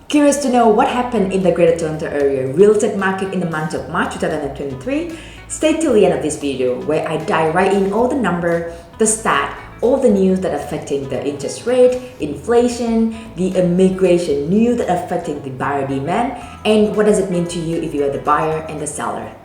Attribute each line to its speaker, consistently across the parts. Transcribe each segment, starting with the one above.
Speaker 1: Curious to know what happened in the Greater Toronto Area real estate market in the month of March 2023? Stay till the end of this video where I dive right in all the number, the stat, all the news that affecting the interest rate, inflation, the immigration news that affecting the buyer demand, and what does it mean to you if you are the buyer and the seller.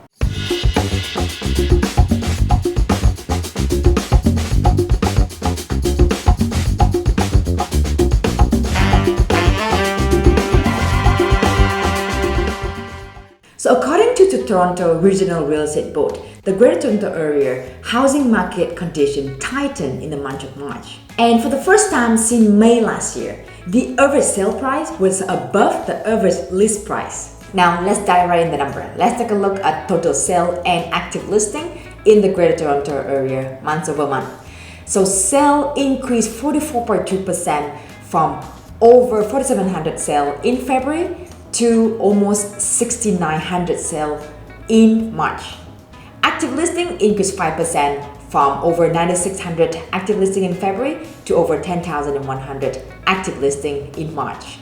Speaker 1: So according to the Toronto Regional Real Estate Board, the Greater Toronto Area housing market condition tightened in the month of March. And for the first time since May last year, the average sale price was above the average list price. Now let's dive right in the number. Let's take a look at total sale and active listing in the Greater Toronto Area month over month. So sale increased 44.2% from over 4,700 sale in February to almost 6,900 sale in March. Active listing increased 5% from over 9,600 active listing in February to over 10,100 active listing in March.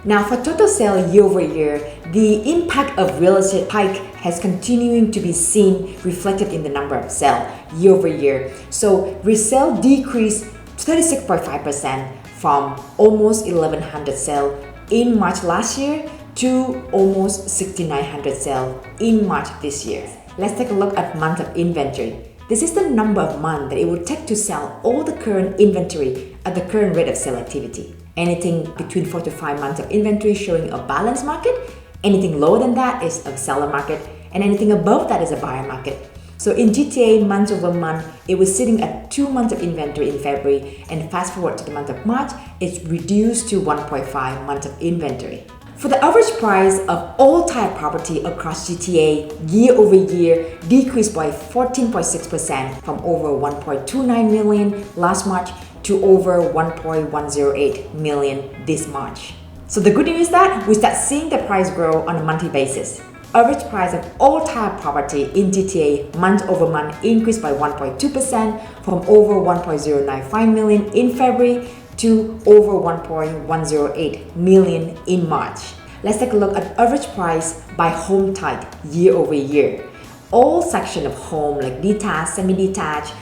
Speaker 1: Now for total sale year over year, the impact of real estate hike has continuing to be seen reflected in the number of sale year over year. So resale decreased 36.5% from almost 1,100 sale in March last year to almost 6,900 sale in March this year. Let's take a look at month of inventory. This is the number of months that it would take to sell all the current inventory at the current rate of sale activity. Anything between 4 to 5 months of inventory showing a balanced market, anything lower than that is a seller market, and anything above that is a buyer market. So in GTA, month over month, it was sitting at 2 months of inventory in February, and fast forward to the month of March, it's reduced to 1.5 months of inventory. For the average price of all type property across GTA year over year decreased by 14.6% from over 1.29 million last March to over 1.108 million this March. So the good news is that we start seeing the price grow on a monthly basis. Average price of all type property in GTA month over month increased by 1.2% from over 1.095 million in February to over 1.108 million in March. Let's take a look at average price by home type year over year. All sections of home like detached, semi-detached,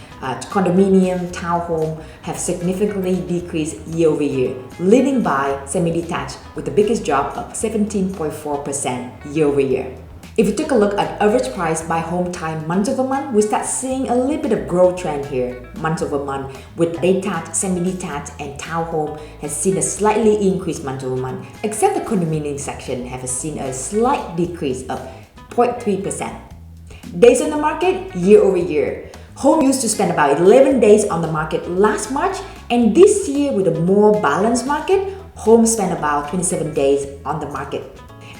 Speaker 1: condominium, townhome have significantly decreased year over year, leading by semi-detached with the biggest drop of 17.4% year over year. If you take a look at average price by home type month over month, we start seeing a little bit of growth trend here month over month, with detached, semi-detached and townhome has seen a slightly increase month over month, except the condominium section has seen a slight decrease of 0.3%. Days on the market year over year. Home used to spend about 11 days on the market last March, and this year with a more balanced market, home spent about 27 days on the market.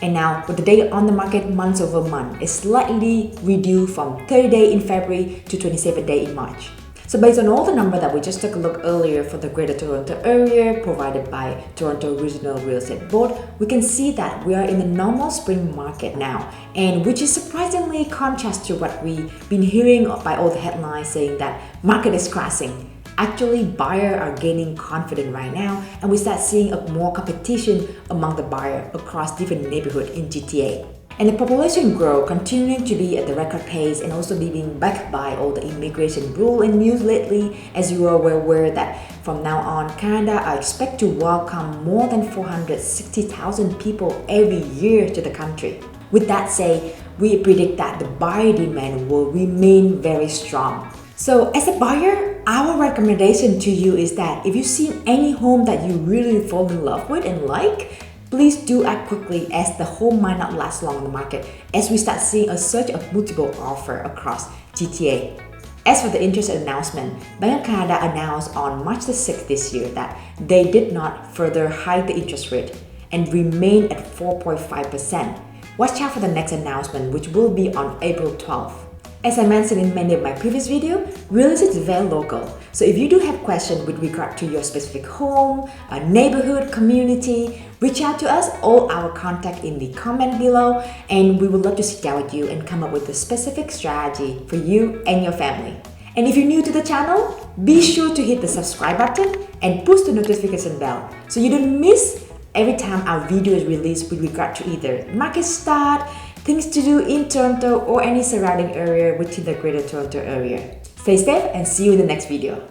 Speaker 1: And now with the day on the market months over month is slightly reduced from 30 days in February to 27 days in March. So based on all the number that we just took a look earlier for the Greater Toronto Area provided by Toronto Regional Real Estate Board, we can see that we are in the normal spring market now, and which is surprisingly contrast to what we've been hearing by all the headlines saying that market is crashing. Actually, buyers are gaining confidence right now, and we start seeing a more competition among the buyers across different neighborhoods in GTA. And the population growth continuing to be at the record pace and also being backed by all the immigration rule and news lately, as you are well aware that from now on, Canada are expected to welcome more than 460,000 people every year to the country. With that said, we predict that the buyer demand will remain very strong. So as a buyer, our recommendation to you is that if you see any home that you really fall in love with and like, please do act quickly as the home might not last long in the market as we start seeing a surge of multiple offers across GTA. As for the interest announcement, Bank of Canada announced on March the 6th this year that they did not further hike the interest rate and remain at 4.5%. Watch out for the next announcement, which will be on April 12th. As I mentioned in many of my previous videos, real estate is very local. So if you do have questions with regard to your specific home, neighborhood, community, reach out to us. All our contact in the comment below, and we would love to sit down with you and come up with a specific strategy for you and your family. And if you're new to the channel, be sure to hit the subscribe button and push the notification bell so you don't miss every time our video is released with regard to either market start, things to do in Toronto, or any surrounding area within the Greater Toronto Area. Stay safe and see you in the next video.